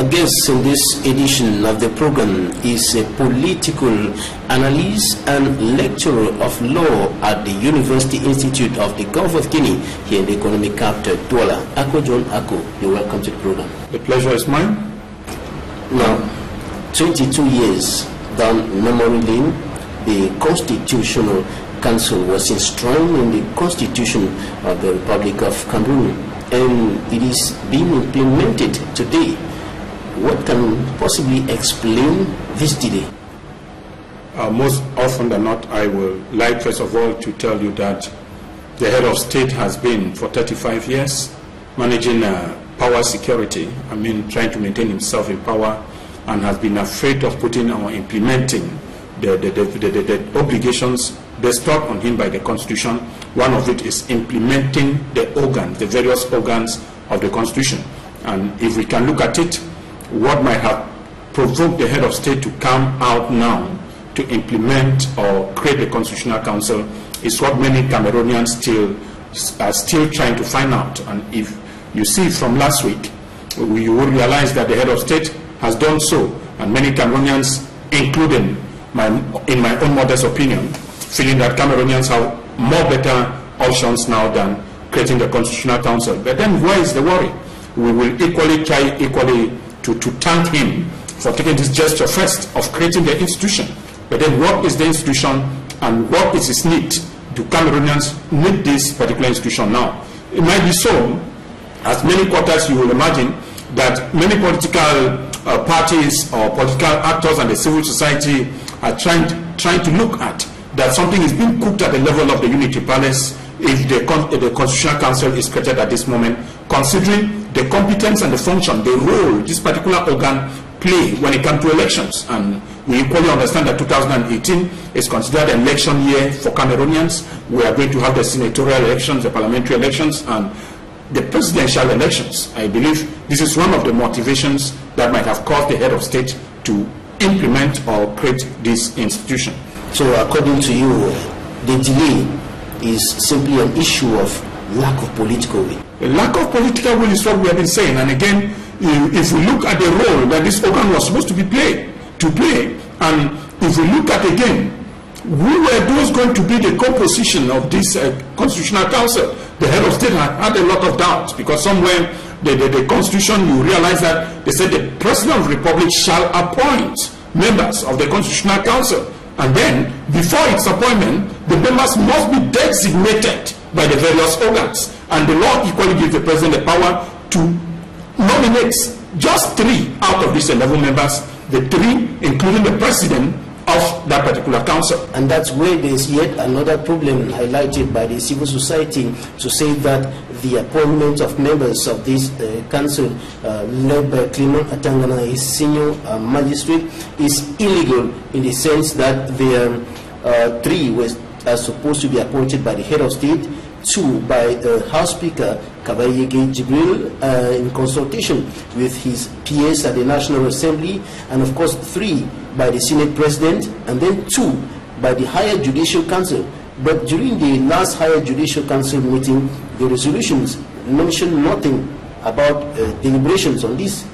Our guest in this edition of the program is a political analyst and lecturer of law at the University Institute of the Gulf of Guinea here in the economic capital, Douala. Ako John Ako, you're welcome to the program. The pleasure is mine. Now, 22 years down memory lane, the Constitutional Council was enshrined in the Constitution of the Republic of Cameroon, and it is being implemented today. What can possibly explain this delay? Most often than not, I will like first of all to tell you that the head of state has been for 35 years managing power security, trying to maintain himself in power, and has been afraid of putting or implementing the obligations bestowed on him by the Constitution. One of it is implementing the organs, the various organs of the Constitution. And if we can look at it, what might have provoked the head of state to come out now to implement or create the Constitutional Council is what many Cameroonians are still trying to find out. And if you see from last week, you will realize that the head of state has done so, and many Cameroonians, including in my own modest opinion, feeling that Cameroonians have more better options now than creating the Constitutional Council. But then where is the worry? We will try to thank him for taking this gesture first of creating the institution. But then what is the institution and what is its need? Do Cameroonians need this particular institution now? It might be so, as many quarters you will imagine, that many political parties or political actors and the civil society are trying to look at that something is being cooked at the level of the Unity Palace if the Constitutional Council is created at this moment, considering the competence and the function, the role this particular organ play when it comes to elections. And we equally understand that 2018 is considered an election year for Cameroonians. We are going to have the senatorial elections, the parliamentary elections, and the presidential elections. I believe this is one of the motivations that might have caused the head of state to implement or create this institution. So according to you, the delay is simply an issue of lack of political will. A lack of political will is what we have been saying. And again, if we look at the role that this organ was supposed to play, and if we look at again, who were those going to be the composition of this Constitutional Council? The head of state had a lot of doubts, because somewhere the Constitution, you realize that they said the President of the Republic shall appoint members of the Constitutional Council. And then, before its appointment, the members must be designated by the various organs. And the law equally gives the President the power to nominate just 3 out of these 11 members, the 3 including the President of that particular council. And that's where there's yet another problem highlighted by the civil society to say that the appointment of members of this council led by Clement Atangana, a senior magistrate, is illegal in the sense that there are 3 are supposed to be appointed by the head of state, 2 by House Speaker Kabayege Jibril in consultation with his peers at the National Assembly, and of course 3 by the Senate President, and then 2 by the Higher Judicial Council. But during the last Higher Judicial Council meeting, the resolutions mentioned nothing about deliberations on this.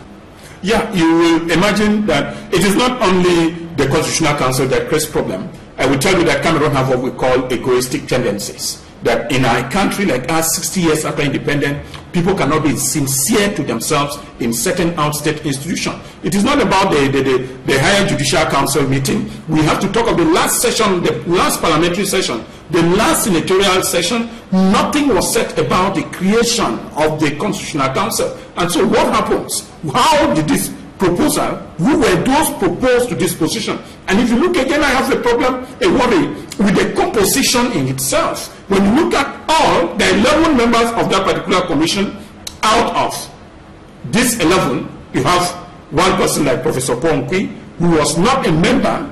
Yeah, you will imagine that it is not only the Constitutional Council that creates problem. I will tell you that Cameroon have what we call egoistic tendencies. That in a country like us, 60 years after independence, people cannot be sincere to themselves in certain outstate institutions. It is not about the Higher Judicial Council meeting. We have to talk of the last session, the last parliamentary session, the last senatorial session. Nothing was said about the creation of the Constitutional Council. And so what happens? How did this proposal, who were those proposed to this position? And if you look again, I have a problem, a worry with the composition in itself. When you look at all the 11 members of that particular commission, out of this 11, you have one person like Professor Ponkwi, who was not a member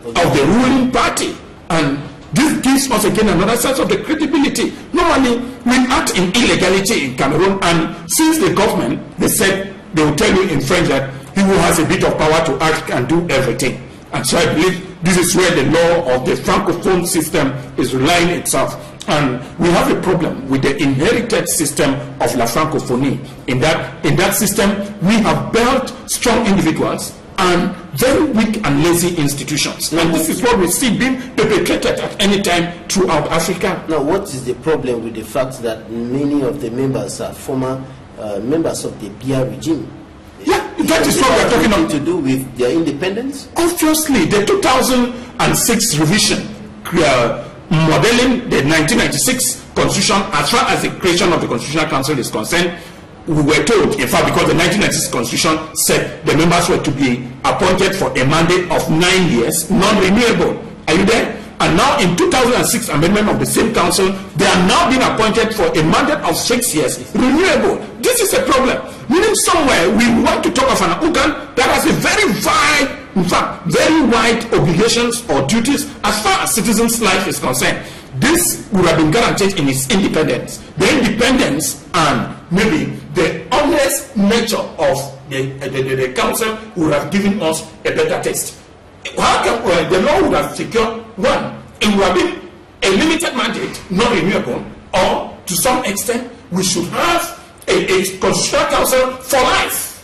of the ruling party. And this gives us again another sense of the credibility. Normally, we act in illegality in Cameroon, and since the government, they said, they will tell you in French that he who has a bit of power to act can do everything. And so I believe this is where the law of the Francophone system is relying itself. And we have a problem with the inherited system of La Francophonie. In that system, we have built strong individuals and very weak and lazy institutions. And this is what we see being perpetrated at any time throughout Africa. Now, what is the problem with the fact that many of the members are former members of the Biya regime? Yeah, that is what we're talking about. To do with their independence? Obviously, the 2006 revision modeling the 1996 constitution, as far as the creation of the Constitutional Council is concerned, we were told, in fact, because the 1996 constitution said the members were to be appointed for a mandate of 9 years, non-renewable. Are you there? And now in 2006 amendment of the same council, they are now being appointed for a mandate of 6 years, renewable. This is a problem. Meaning somewhere we want to talk of an organ that has a very wide, in fact, very wide obligations or duties as far as citizens' life is concerned. This would have been guaranteed in its independence. The independence and maybe the honest nature of the council would have given us a better taste. How can the law would have secured one? It would have been a limited mandate, not renewable, or to some extent we should have a constitutional council for life,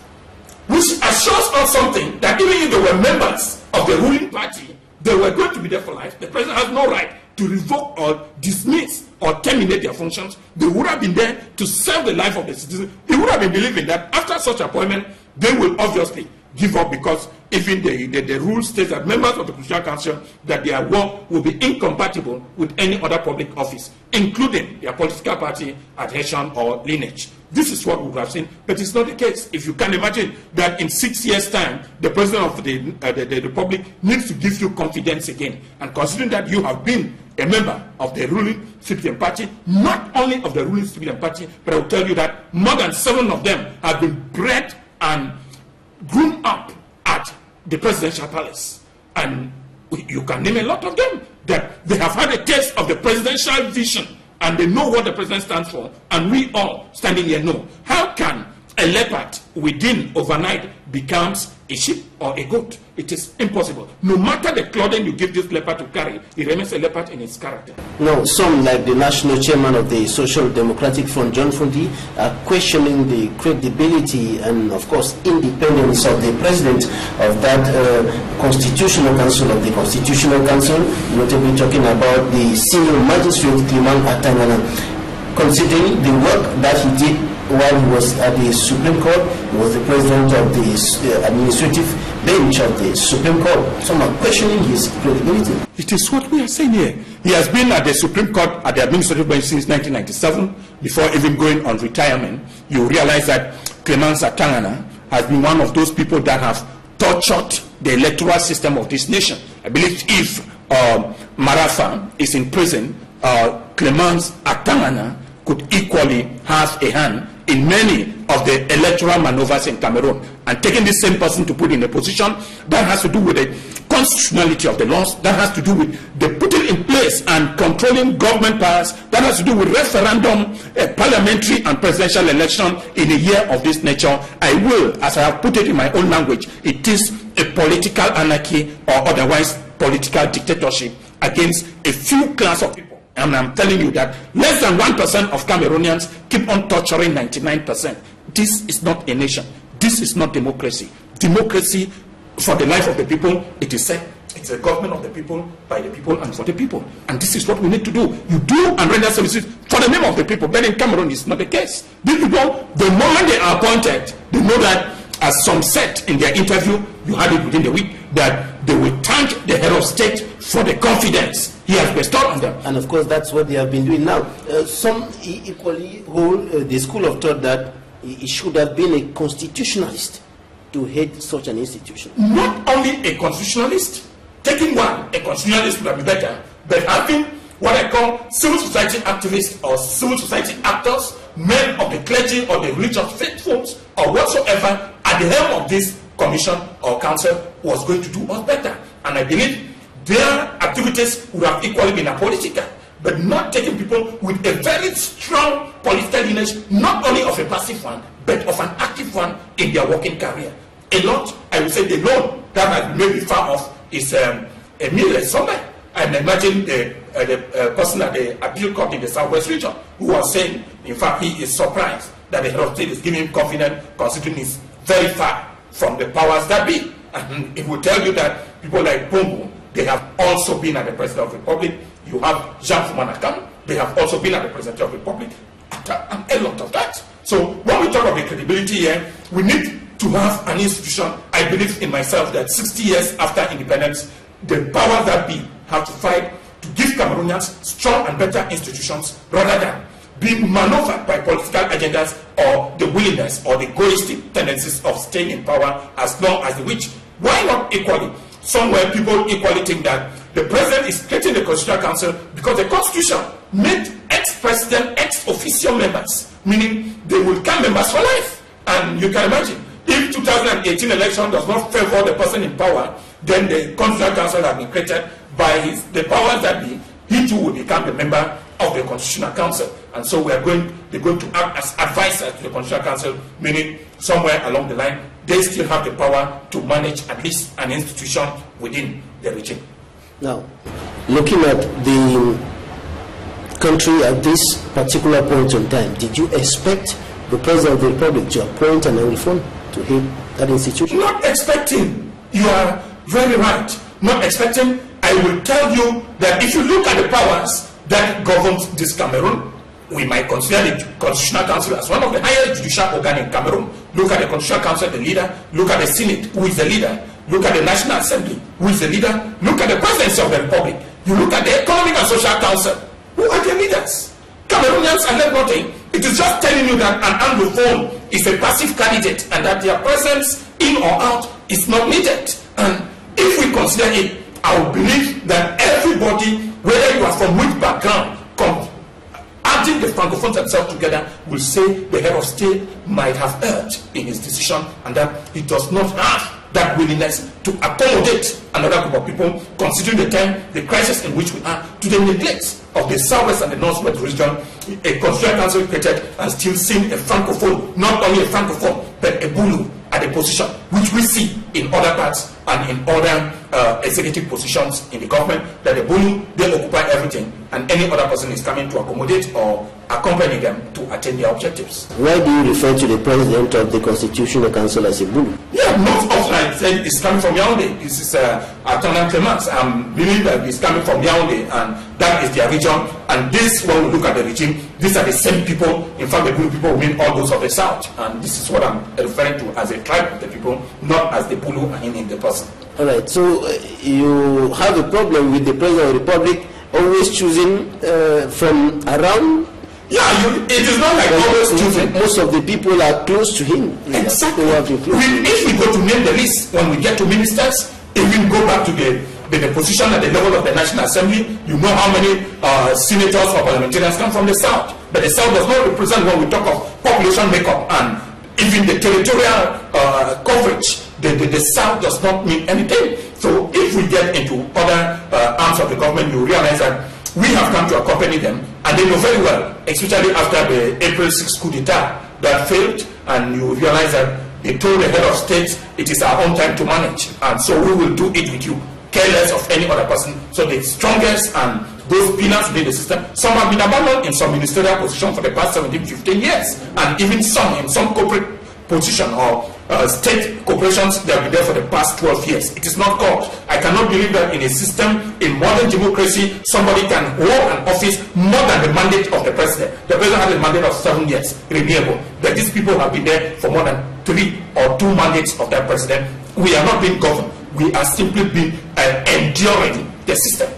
which assures us something that even if they were members of the ruling party, they were going to be there for life. The president has no right to revoke or dismiss or terminate their functions. They would have been there to serve the life of the citizen. He would have been believing that after such appointment, they will obviously give up, because even the rule states that members of the Constitutional Council, that their work will be incompatible with any other public office, including their political party adhesion or lineage. This is what we would have seen, but it's not the case. If you can imagine that in 6 years' time, the president of the Republic needs to give you confidence again, and considering that you have been a member of the ruling civilian party, not only of the ruling civilian party, but I will tell you that more than 7 of them have been bred and grown up at the presidential palace, and you can name a lot of them that they have had a taste of the presidential vision and they know what the president stands for, and we all standing here know. How can a leopard within overnight becomes a sheep or a goat? It is impossible. No matter the clothing you give this leopard to carry, it remains a leopard in its character. Now, some, like the national chairman of the Social Democratic Front, John Fundi, are questioning the credibility and, of course, independence of the president of that Constitutional Council, of the Constitutional Council, notably talking about the senior magistrate, Clement Atangana, considering the work that he did while he was at the Supreme Court. He was the president of the administrative bench of the Supreme Court. Some are questioning his credibility. It is what we are saying here. He has been at the Supreme Court at the administrative bench since 1997. Before even going on retirement, you realize that Clement Atangana has been one of those people that have tortured the electoral system of this nation. I believe if Marafa is in prison, Clement Atangana could equally have a hand in many of the electoral maneuvers in Cameroon. And taking this same person to put in a position that has to do with the constitutionality of the laws, that has to do with the putting in place and controlling government powers, that has to do with referendum, parliamentary and presidential election in a year of this nature. I will, as I have put it in my own language, it is a political anarchy or otherwise political dictatorship against a few class of people. And I'm telling you that less than 1% of Cameroonians keep on torturing 99%. This is not a nation. This is not democracy. Democracy for the life of the people, it is said, it's a government of the people, by the people, and for the people. And this is what we need to do. You do and render services for the name of the people. But in Cameroon, it's not the case. These people, the moment they are appointed, they know that, as some said in their interview, you had it within the week, that they will thank the head of state for the confidence he has bestowed on them. And of course, that's what they have been doing now. Some equally hold the school of thought that he should have been a constitutionalist to head such an institution. Not only a constitutionalist, taking one, a constitutionalist would have been better, but having what I call civil society activists or civil society actors, men of the clergy or the religious faithfuls or whatsoever at the helm of this commission or council was going to do us better. And I believe their activities would have equally been apolitical, but not taking people with a very strong political lineage, not only of a passive one, but of an active one in their working career. A lot, I would say, the loan that may be far off is Emile Sombe. And imagine the person at the appeal court in the Southwest region who was saying, in fact, he is surprised that the head of state is giving him confidence, considering he's very far from the powers that be. And it will tell you that people like Bongo, they have also been at the President of the Republic. You have Jean Fumanakam, they have also been at the President of the Republic. And a lot of that. So when we talk of the credibility here, we need to have an institution. I believe in myself that 60 years after independence, the powers that be have to fight to give Cameroonians strong and better institutions rather than being maneuvered by political agendas or the willingness or the egoistic tendencies of staying in power as long as the which. Why not equally? Somewhere people equally think that the president is creating the Constitutional Council because the Constitution made ex-president ex-officio members, meaning they will become members for life. And you can imagine, if 2018 election does not favor the person in power, then the Constitutional Council has been created by the powers that be. He too will become a member of the Constitutional Council. And so they're going to act as advisors to the Constitutional Council, meaning somewhere along the line, they still have the power to manage at least an institution within the regime. Now, looking at the country at this particular point in time, did you expect the President of the Republic to appoint an Anglophone to head that institution? Not expecting. You are very right. Not expecting. I will tell you that if you look at the powers that governs this Cameroon, we might consider the Constitutional Council as one of the highest judicial organs in Cameroon. Look at the Constitutional Council, the leader. Look at the Senate, who is the leader. Look at the National Assembly, who is the leader. Look at the Presidency of the Republic. You look at the Economic and Social Council, who are the leaders. Cameroonians are left nothing. It is just telling you that an Anglophone is a passive candidate and that their presence in or out is not needed. And if we consider it, I would believe that everybody, whether you are from which background, adding the Francophones themselves together, will say the head of state might have erred in his decision and that he does not have that willingness to accommodate another group of people, considering the time, the crisis in which we are, to the neglect of the Southwest and the Northwest region. A Constitutional Council created and still seeing a Francophone, not only a Francophone, but a Bulu at a position which we see in other parts and in other executive positions in the government, that the Bulu, they occupy everything and any other person is coming to accommodate or accompany them to attain their objectives. Why do you refer to the President of the Constitutional Council as a Bulu? Yeah, most often I said it's coming from Yaoundé. This is Atana Clements. I'm believing that it's coming from Yaoundé and that is their region. And this, when we look at the regime, these are the same people. In fact, the Bulu people mean all those of the South. And this is what I'm referring to as a tribe of the people, not as the Bulu in the person. All right, so you have a problem with the President of the Republic always choosing from around? Yeah, it is not like always choosing. Most of the people are close to him. Exactly. If we go to name the list, when we get to ministers, if we go back to the position at the level of the National Assembly, you know how many senators or parliamentarians come from the South. But the South does not represent when we talk of population makeup and even the territorial coverage. The South does not mean anything. So if we get into other arms of the government, you realize that we have come to accompany them, and they know very well, especially after the April 6 coup d'etat that failed, and you realize that they told the head of state, it is our own time to manage, and so we will do it with you, careless of any other person. So the strongest and those pillars within the system, some have been abandoned in some ministerial position for the past 17, 15 years, and even some in some corporate position or state corporations, they have been there for the past 12 years. It is not God. I cannot believe that in a system, in modern democracy, somebody can hold an office more than the mandate of the president. The president has a mandate of 7 years, renewable. But these people have been there for more than 3 or 2 mandates of that president. We are not being governed. We are simply being enduring the system.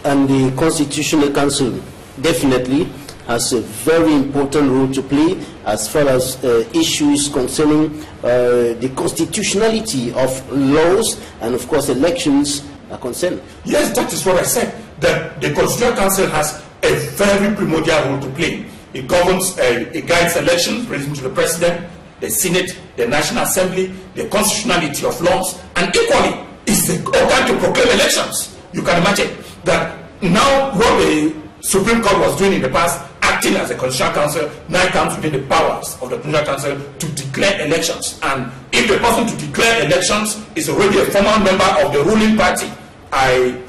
And the Constitutional Council definitely has a very important role to play as far as issues concerning the constitutionality of laws and, of course, elections are concerned. Yes, that is what I said, that the Constitutional Council has a very primordial role to play. It governs, it guides elections, presented to the President, the Senate, the National Assembly, the constitutionality of laws, and equally is the organ to proclaim elections. You can imagine that now what the Supreme Court was doing in the past, acting as a Constitutional Council, now comes within the powers of the Constitutional Council to declare elections. And if the person to declare elections is already a former member of the ruling party, I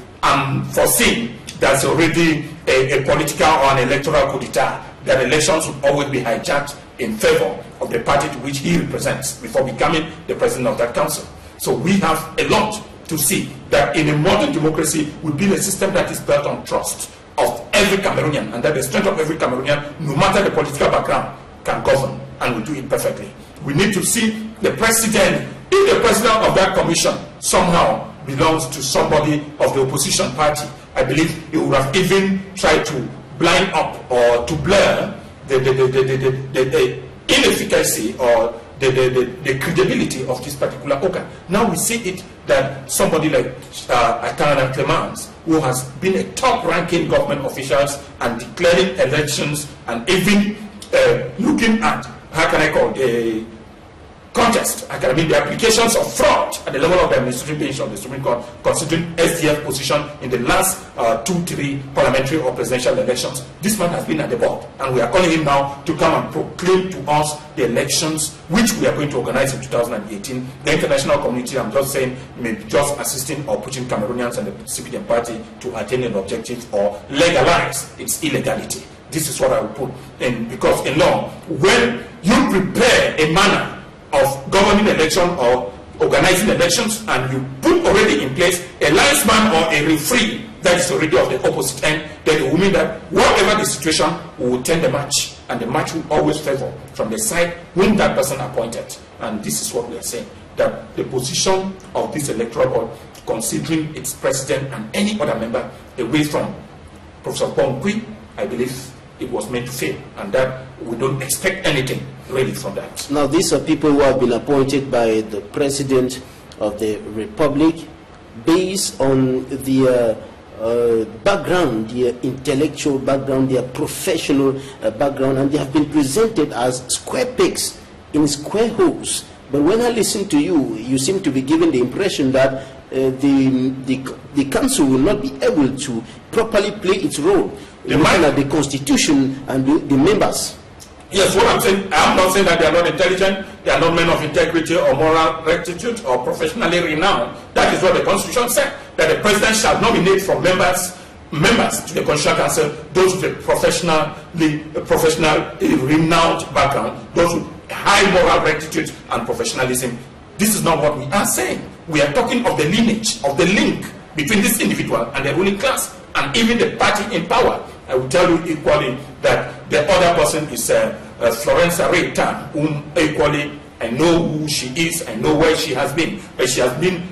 foreseen there's already a political or an electoral coup d'etat, that elections will always be hijacked in favor of the party to which he represents before becoming the president of that council. So we have a lot to see that in a modern democracy we build a system that is built on trust of every Cameroonian, and that the strength of every Cameroonian, no matter the political background, can govern and will do it perfectly. We need to see the president, if the president of that commission somehow belongs to somebody of the opposition party, I believe he would have even tried to blind up or to blur the inefficacy or the credibility of this particular organ. Now we see it that somebody like Atana Clemens, who has been a top-ranking government official and declaring elections and even looking at, how can I call it, contest, I mean the applications of fraud at the level of the administrative bench of the Supreme Court, considering SDF position in the last 2-3 parliamentary or presidential elections. This man has been at the board, and we are calling him now to come and proclaim to us the elections which we are going to organize in 2018. The international community, I'm just saying, may be just assisting or pushing Cameroonians and the CPDM party to attain an objective or legalize its illegality. This is what I will put in, because in law, when you prepare a manner of governing election or organizing elections, and you put already in place a linesman or a referee that is already of the opposite end, then it will mean that whatever the situation, we will turn the match, and the match will always favor from the side whom that person appointed. And this is what we are saying, that the position of this electoral board, considering its president and any other member away from Professor Bongui, I believe it was meant to fail, and that we don't expect anything really from that. Now, these are people who have been appointed by the President of the Republic based on their background, their intellectual background, their professional background, and they have been presented as square pegs in square holes. But when I listen to you, you seem to be giving the impression that the council will not be able to properly play its role. Looking at the constitution and the members. Yes, what I'm saying, I'm not saying that they are not intelligent, they are not men of integrity or moral rectitude or professionally renowned. That is what the constitution said, that the president shall nominate from members to the Constitutional Council those with a professionally renowned background, those with high moral rectitude and professionalism. This is not what we are saying. We are talking of the lineage, of the link between this individual and the ruling class, and even the party in power. I will tell you equally that the other person is Florence Areta, whom equally I know who she is, I know where she has been. But she has been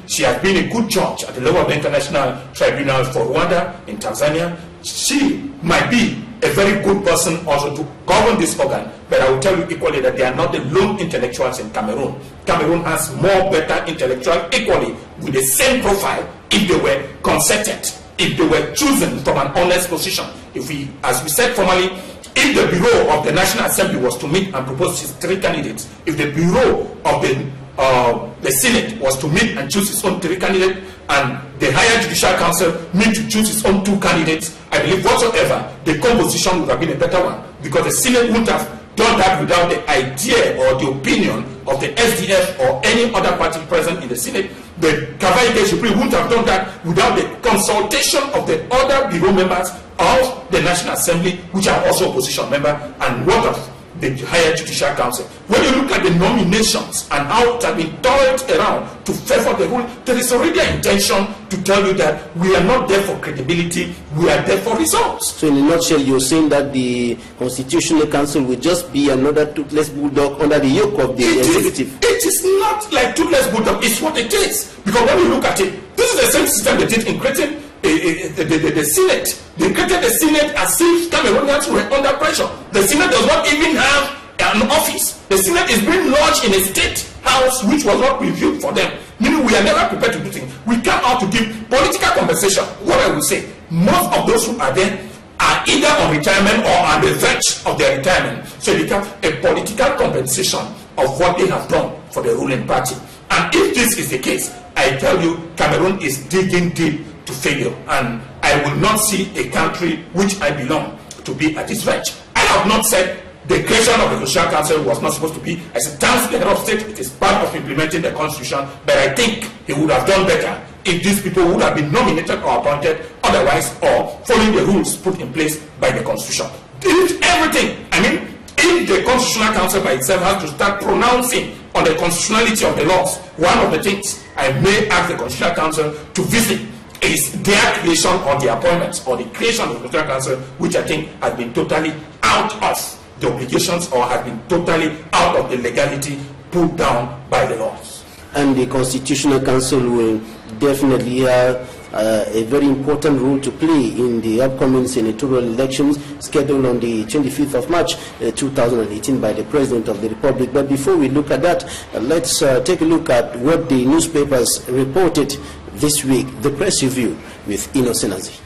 a good judge at the level of the International Tribunal for Rwanda in Tanzania. She might be a very good person also to govern this organ, but I will tell you equally that they are not the lone intellectuals in Cameroon. Cameroon has more better intellectuals equally with the same profile if they were concerted, if they were chosen from an honest position. If we, as we said formally, if the Bureau of the National Assembly was to meet and propose its 3 candidates, if the Bureau of the Senate was to meet and choose its own 3 candidates, and the Higher Judicial Council meet to choose its own 2 candidates, I believe whatsoever, the composition would have been a better one, because the Senate wouldn't have done that without the idea or the opinion of the SDF or any other party present in the Senate. The Kavaike Supreme wouldn't have done that without the consultation of the other bureau members of the National Assembly, which are also opposition members, and what of the Higher Judicial Council. When you look at the nominations and how it has been toiled around to favor the rule, there is already an intention to tell you that we are not there for credibility, we are there for results. So in a nutshell, you're saying that the Constitutional Council will just be another toothless bulldog under the yoke of the executive. It is not like toothless bulldog, it's what it is. Because when you look at it, this is the same system they did in creating the Senate. They created the Senate as if Cameroonians were under pressure. The Senate does not even have an office. The Senate is being lodged in a state house which was not reviewed for them. Meaning we are never prepared to do things. We come out to give political compensation. What I will say, most of those who are there are either on retirement or on the verge of their retirement. So they have a political compensation of what they have done for the ruling party. And if this is the case, I tell you, Cameroon is digging deep to failure, and I will not see a country which I belong to be at this verge. I have not said the creation of the Constitutional Council was not supposed to be. I said, thanks to the head of state, it is part of implementing the Constitution, but I think he would have done better if these people would have been nominated or appointed otherwise, or following the rules put in place by the Constitution. If everything, I mean, if the Constitutional Council by itself has to start pronouncing on the constitutionality of the laws, one of the things I may ask the Constitutional Council to visit is their creation or the appointments or the creation of the Constitutional Council, which I think has been totally out of the obligations or has been totally out of the legality put down by the laws. And the Constitutional Council will definitely have a very important role to play in the upcoming senatorial elections scheduled on the 25th of March 2018 by the President of the Republic. But before we look at that, let's take a look at what the newspapers reported this week. The press review with Innocent Aziz.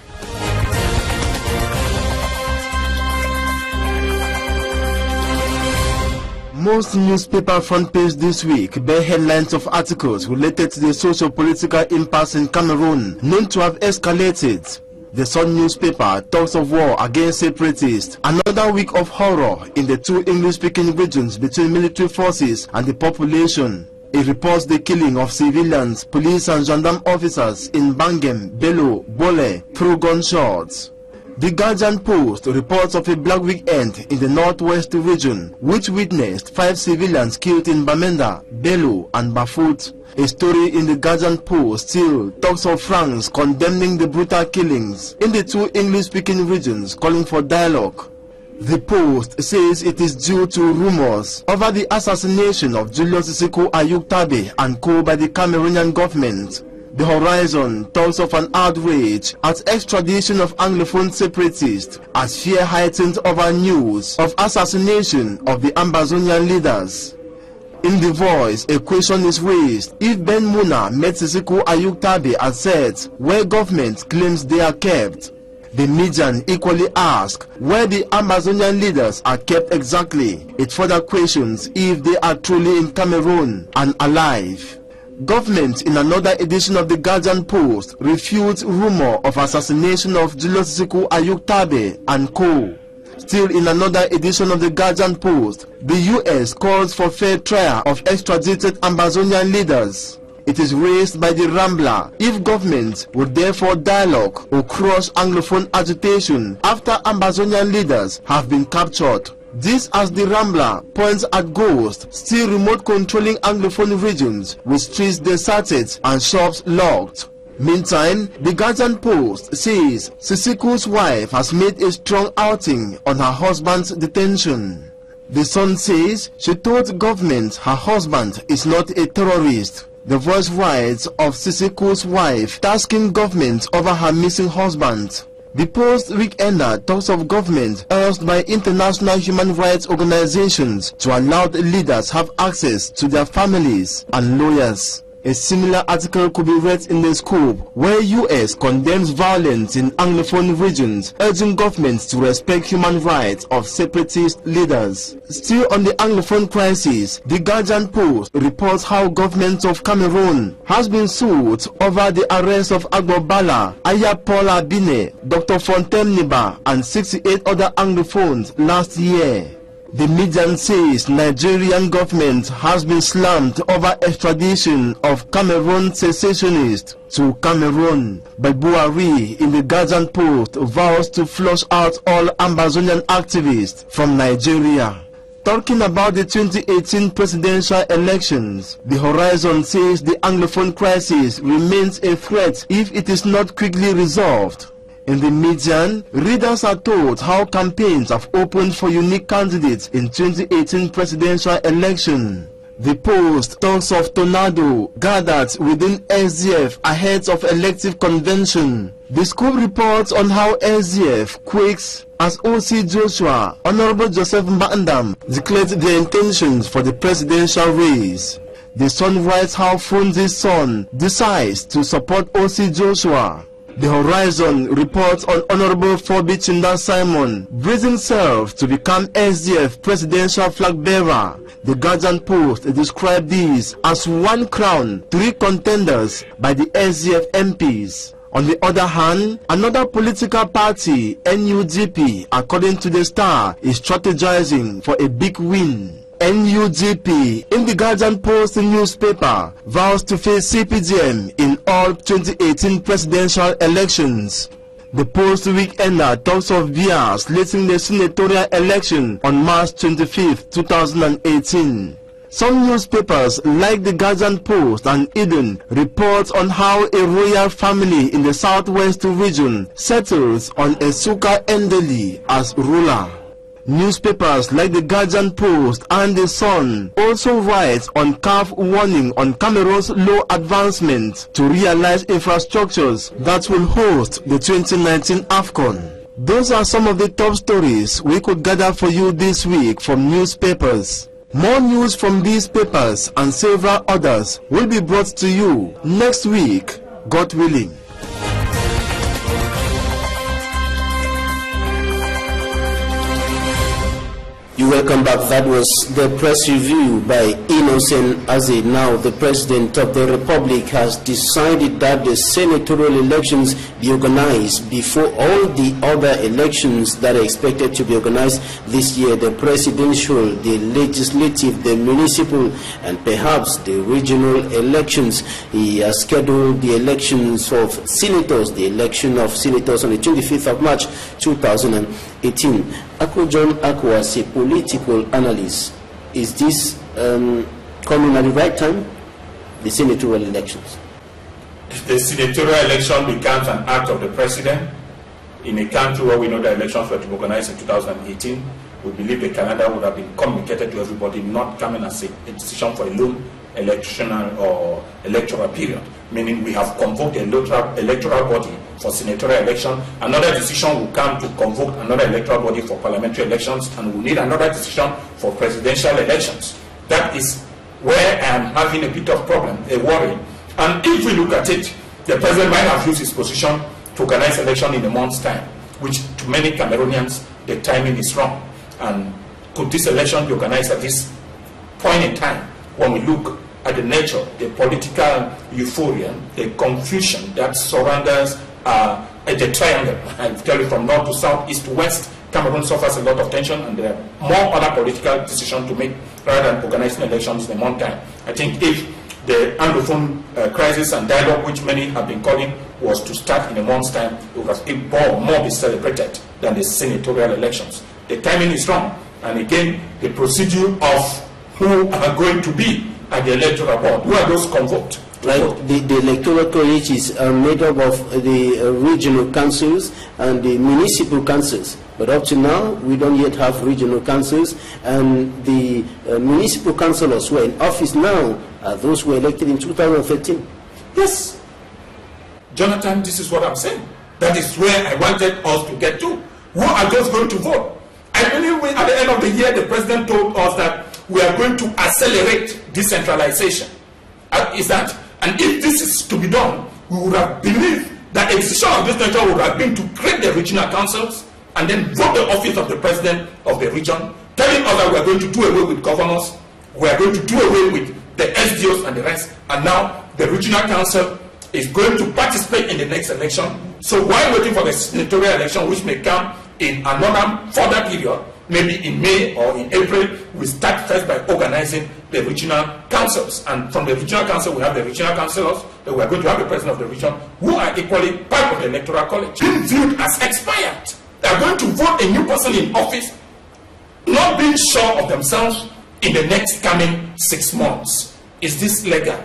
Most newspaper front page this week bear headlines of articles related to the socio-political impasse in Cameroon, known to have escalated. The Sun newspaper talks of war against separatists, another week of horror in the two English-speaking regions between military forces and the population. It reports the killing of civilians, police and gendarme officers in Bangem, Bello, Bole through gunshots. The Guardian Post reports of a black weekend in the northwest region, which witnessed 5 civilians killed in Bamenda, Bello and Bafut. A story in the Guardian Post still talks of France condemning the brutal killings in the two English-speaking regions, calling for dialogue. The Post says it is due to rumors over the assassination of Julius Sissoco Ayuk Tabe and co by the Cameroonian government. The Horizon talks of an outrage at extradition of Anglophone separatists as fear heightened over news of assassination of the Ambazonian leaders. In The Voice, a question is raised if Ben Muna met Sissoco Ayuk Tabe at SET, where government claims they are kept. The Median equally asks where the Ambazonian leaders are kept exactly. It further questions if they are truly in Cameroon and alive. Government, in another edition of the Guardian Post, refutes rumor of assassination of Julius Sissoco Ayuk Tabe and co. Still in another edition of the Guardian Post, the US calls for fair trial of extradited Ambazonian leaders. It is raised by the Rambler if government would therefore dialogue or crush Anglophone agitation after Ambazonian leaders have been captured. This as the Rambler points at Ghost, still remote controlling Anglophone regions with streets deserted and shops locked. Meantime, the Guardian Post says Sissoco's wife has made a strong outing on her husband's detention. The Sun says she told government her husband is not a terrorist. The Voice writes of Sissoco's wife tasking government over her missing husband. The Post Weekender talks of government urged by international human rights organizations to allow the leaders have access to their families and lawyers. A similar article could be read in The Scoop, where US condemns violence in Anglophone regions, urging governments to respect human rights of separatist leaders. Still on the Anglophone crisis, the Guardian Post reports how government of Cameroon has been sued over the arrest of Agbobala, Ayapola Bine, Dr. Fontaine Niba, and 68 other Anglophones last year. The Median says Nigerian government has been slammed over extradition of Cameroon secessionists to Cameroon. But Buhari in the Guardian Post vows to flush out all Ambazonian activists from Nigeria. Talking about the 2018 presidential elections, the Horizon says the Anglophone crisis remains a threat if it is not quickly resolved. In the Median, readers are told how campaigns have opened for unique candidates in 2018 presidential election. The Post talks of tornado gathered within SDF ahead of elective convention. The Scoop reports on how SDF quakes as OC Joshua, Honorable Joseph Mbandam, declared their intentions for the presidential race. The Sun writes how Funzi's son decides to support OC Joshua. The Horizon reports on Honorable Fobi Chinda Simon bracing himself to become SDF presidential flag bearer. The Guardian Post described these as 1 crown, 3 contenders by the SDF MPs. On the other hand, another political party, NUDP, according to the Star, is strategizing for a big win. NUGP in the Guardian Post newspaper vows to face CPDM in all 2018 presidential elections. The Post weekender talks of bias slating the senatorial election on March 25, 2018. Some newspapers, like the Guardian Post and Eden, report on how a royal family in the southwest region settles on Esuka Endeli as ruler. Newspapers like the Guardian Post and the Sun also write on CAF warning on Cameroon's low advancement to realize infrastructures that will host the 2019 AFCON. Those are some of the top stories we could gather for you this week from newspapers. More news from these papers and several others will be brought to you next week, God willing. Welcome back. That was the press review by Innocent Aze. Now, the President of the Republic has decided that the senatorial elections be organized before all the other elections that are expected to be organized this year: the presidential, the legislative, the municipal, and perhaps the regional elections. He has scheduled the elections of senators, the election of senators on the 25th of March 2018. Ako John Ako, as a political analyst, is this coming at the right time, the senatorial elections? The senatorial election becomes an act of the president in a country where we know the elections were to be organized in 2018. We believe the calendar would have been communicated to everybody, not coming as a decision for a lone electional or electoral period, meaning we have convoked a electoral body for senatorial election. Another decision will come to convoke another electoral body for parliamentary elections, and we need another decision for presidential elections. That is where I am having a bit of problem, a worry. And if we look at it, the president might have used his position to organize election in a month's time, which to many Cameroonians, the timing is wrong. And could this election be organized at this point in time, when we look at the nature, the political euphoria, the confusion that surrounds the triangle? I tell you, from north to south, east to west, Cameroon suffers a lot of tension, and there are more other political decisions to make rather than organizing elections in a month time. I think if the Anglophone crisis and dialogue, which many have been calling, was to start in a month's time, it would have more be celebrated than the senatorial elections. The timing is wrong, and again, the procedure of who are going to be at the electoral board, who are those convoked? Right, the electoral college is made up of the regional councils and the municipal councils. But up to now, we don't yet have regional councils, and the municipal councillors who are in office now are those who were elected in 2013. Yes. Jonathan, this is what I'm saying. That is where I wanted us to get to. Who are just going to vote? I believe at the end of the year, the president told us that we are going to accelerate decentralization. Is that? And if this is to be done, we would have believed that a decision of this nature would have been to create the regional councils and then vote the office of the president of the region, telling us that we are going to do away with governors, we are going to do away with the SDOs and the rest, and now the regional council is going to participate in the next election. So while waiting for the senatorial election, which may come in another further period, maybe in May or in April, we start first by organizing the regional councils. And from the regional council, we have the regional councillors, that we are going to have the president of the region, who are equally part of the electoral college, being viewed as expired. They are going to vote a new person in office, not being sure of themselves in the next coming 6 months. Is this legal?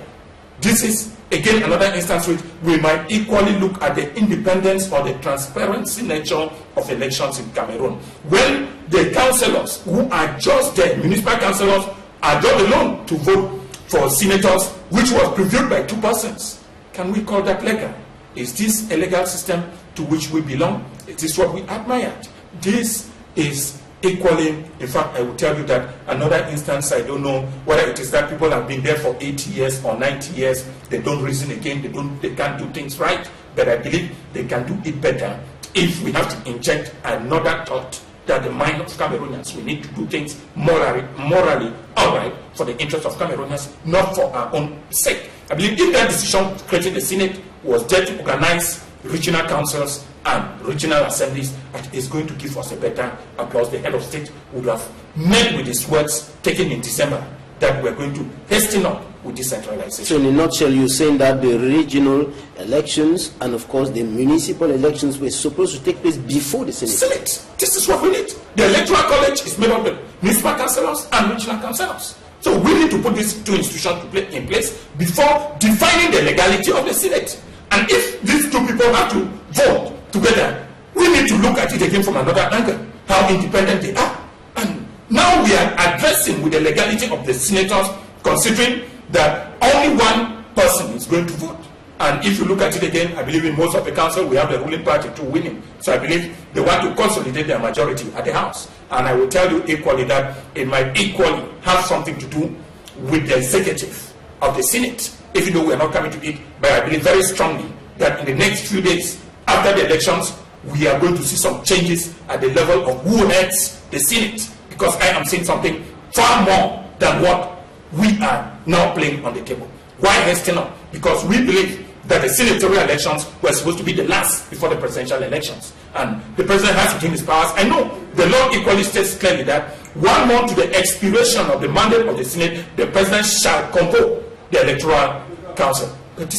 This is, again, another instance which we might equally look at the independence or the transparency nature of elections in Cameroon. When the councillors who are just there, municipal councillors, are just alone to vote for senators, which was previewed by 2 persons. Can we call that legal? Is this a legal system to which we belong? Is this what we admired? This is equally, in fact, I will tell you that another instance, I don't know whether it is that people have been there for 80 years or 90 years, they don't reason again, they can't do things right, but I believe they can do it better if we have to inject another thought that the mind of Cameroonians, we need to do things morally all right for the interest of Cameroonians, not for our own sake. I believe if that decision creating the Senate was there to organize regional councils and regional assemblies, is going to give us a better applause. The head of state would have met with his words taken in December that we're going to hasten up with decentralization. So in a nutshell, you're saying that the regional elections and of course the municipal elections were supposed to take place before the Senate. Senate. This is what we need. The electoral college is made up of municipal councillors and regional councillors. So we need to put these two institutions in place before defining the legality of the Senate. And if these two people have to vote together, we need to look at it again from another angle, how independent they are. And now we are addressing with the legality of the senators, considering that only one person is going to vote. And if you look at it again, I believe in most of the council, we have the ruling party too winning. So I believe they want to consolidate their majority at the House. And I will tell you equally that it might equally have something to do with the executive of the Senate, even though we are not coming to it. But I believe very strongly that in the next few days after the elections, we are going to see some changes at the level of who heads the Senate, because I am seeing something far more than what we are now playing on the table. Why hasten up? Because we believe that the senatorial elections were supposed to be the last before the presidential elections. And the president has within his powers. I know the law equally states clearly that 1 month to the expiration of the mandate of the Senate, the president shall convoke the electoral council. But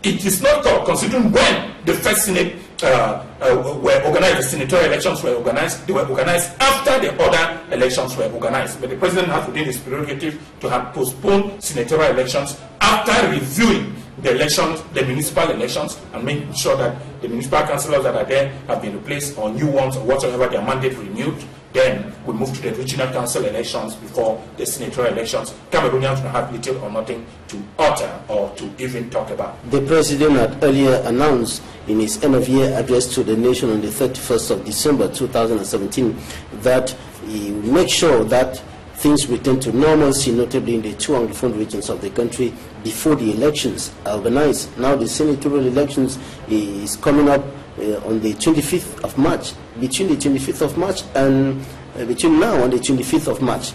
it is not called, considering when the first Senate were organized, the senatorial elections were organized. They were organized after the other elections were organized. But the president has within his prerogative to have postponed senatorial elections after reviewing the elections, the municipal elections, and making sure that the municipal councillors that are there have been replaced, or new ones, or whatsoever, their mandate renewed. Then we move to the regional council elections before the senatorial elections. Cameroonians will have little or nothing to utter or to even talk about. The president had earlier announced in his end-of-year address to the nation on the 31st of December 2017 that he will make sure that things return to normalcy, notably in the 2 Anglophone regions of the country, before the elections are organized. Now the senatorial elections is coming up on the 25th of March, between the 25th of March and between now and the 25th of March.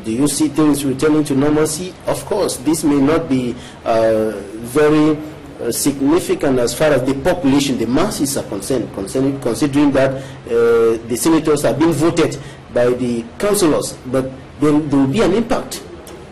Do you see things returning to normalcy? Of course, this may not be very significant as far as the population, the masses are concerned, considering that the senators are being voted by the councillors, but there will be an impact.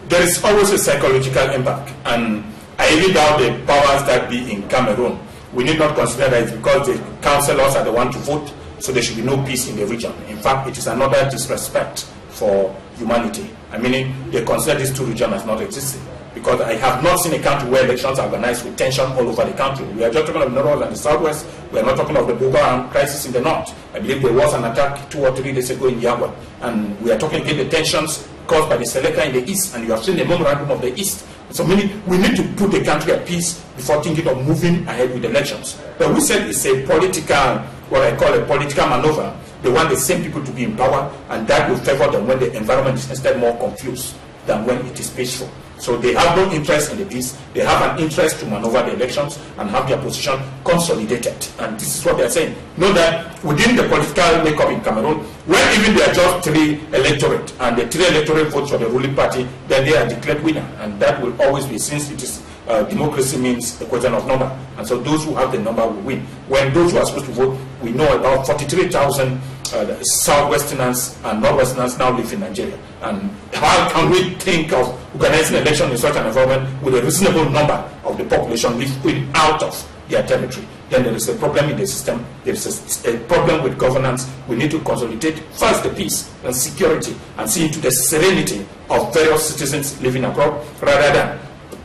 There is always a psychological impact, and I even doubt the powers that be in Cameroon. We need not consider that it's because the councillors are the ones to vote, so there should be no peace in the region. In fact, it is another disrespect for humanity. I mean, they consider these two regions as not existing, because I have not seen a country where elections are organized with tension all over the country. We are just talking of the north and the southwest. We are not talking of the Boko Haram crisis in the north. I believe there was an attack 2 or 3 days ago in Yagua, and we are talking again the tensions caused by the Seleka in the east, and you have seen the memorandum of the east. So we need to put the country at peace before thinking of moving ahead with elections. But we said it's a political, what I call a political maneuver. They want the same people to be in power, and that will favor them when the environment is instead more confused than when it is peaceful. So they have no interest in the peace. They have an interest to maneuver the elections and have their position consolidated. And this is what they are saying. Know that within the political makeup in Cameroon, when even there are just 3 electorate, and the 3 electorate votes for the ruling party, then they are declared winner. And that will always be, since it is democracy means a question of number. And so those who have the number will win. When those who are supposed to vote, we know about 43,000 Southwesterners and Northwesterners now live in Nigeria. And how can we think of organizing an election in such an environment with a reasonable number of the population living out of their territory? Then there is a problem in the system. There is a problem with governance. We need to consolidate first the peace and security and see into the serenity of various citizens living abroad, rather than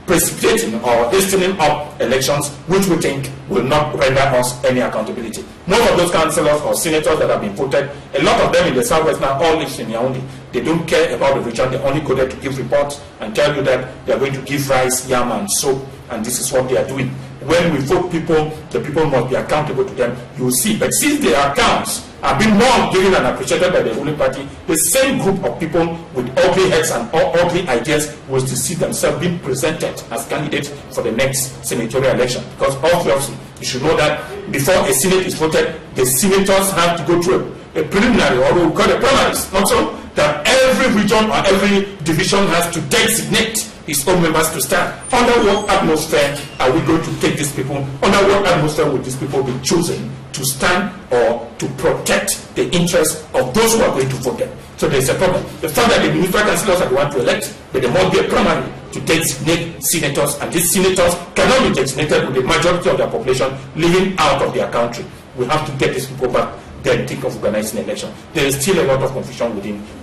precipitating or hastening up elections, which we think will not render us any accountability. Most of those councillors or senators that have been voted, a lot of them in the southwest now all live in Yaoundé. They don't care about the region. They only go there to give reports and tell you that they are going to give rice, yam, and soap, and this is what they are doing. When we vote people, the people must be accountable to them. You will see. But since their accounts are being more given and appreciated by the ruling party, the same group of people with ugly heads and ugly ideas was to see themselves being presented as candidates for the next senatorial election. Because obviously, you should know that before a senate is voted, the senators have to go through a preliminary, or we call it primaries, not so, that every region or every division has to designate his own members to stand. Under what atmosphere are we going to take these people? Under what atmosphere will these people be chosen to stand or to protect the interests of those who are going to vote them? So there's a problem. The fact that the municipal councillors are the ones to elect, but there must be a primary to designate senators, and these senators cannot be designated with the majority of their population living out of their country. We have to get these people back, then think of organizing an election. There is still a lot of confusion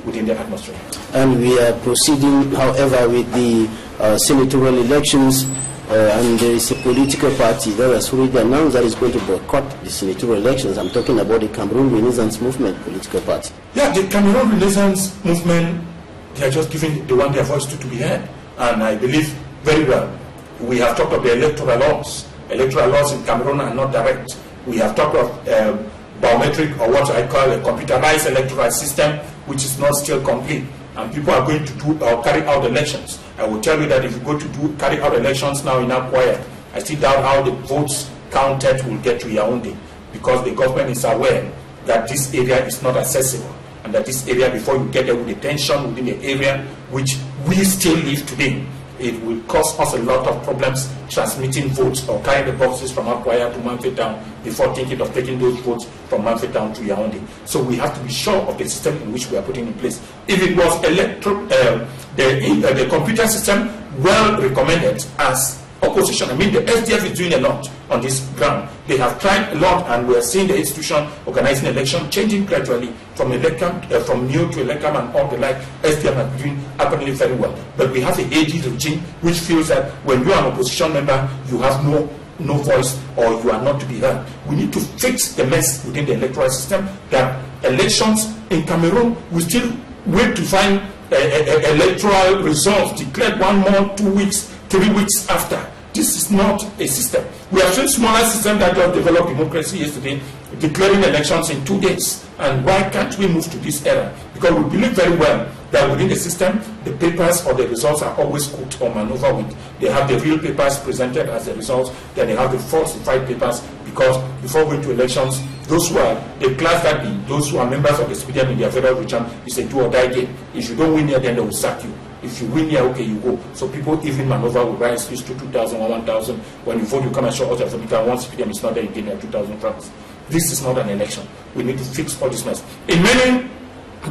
within the atmosphere. And we are proceeding, however, with the senatorial elections, and there is a political party that has already announced that it's going to boycott the senatorial elections. I'm talking about the Cameroon Renaissance Movement political party. Yeah, the Cameroon Renaissance Movement, they are just giving the one their voice to be heard. And I believe very well. We have talked of the electoral laws. Electoral laws in Cameroon are not direct. We have talked of biometric, or what I call a computerized electoral system, which is not still complete. And people are going to do or carry out elections. I will tell you that if you go to carry out elections now in Akwaya, I still doubt how the votes counted will get to Yaoundé, because the government is aware that this area is not accessible, and that this area, before you get there with the tension within the area which we still live today, it will cause us a lot of problems transmitting votes or carrying the boxes from Akwaya to Manfred Town before thinking of taking those votes from Manfred Town to Yaoundé. So we have to be sure of the system in which we are putting in place. If it was the computer system well recommended as opposition, I mean the SDF is doing a lot on this ground. They have tried a lot, and we are seeing the institution organizing election changing gradually from Elekam, from new to Elekam and all the like. SDF has been doing apparently very well. But we have a AD regime which feels that when you are an opposition member, you have no voice, or you are not to be heard. We need to fix the mess within the electoral system, that elections in Cameroon will still wait to find electoral results declared 1 month, 2 weeks, 3 weeks after. This is not a system. We have seen smaller systems that have developed democracy yesterday, declaring elections in 2 days. And why can't we move to this era? Because we believe very well that within the system, the papers or the results are always cooked or maneuvered with. They have the real papers presented as the results, then they have the falsified papers, because before going to elections, those who are the class that those who are members of the SPDM in their federal region, is a do or die game. If you don't win here, then they will sack you. If you win here, okay, you go. So people even maneuver with rice to 2,000 or 1,000. When you vote, you come and show us your vote. Once SPDM is not there, you get your 2,000 francs. This is not an election. We need to fix all this mess. In many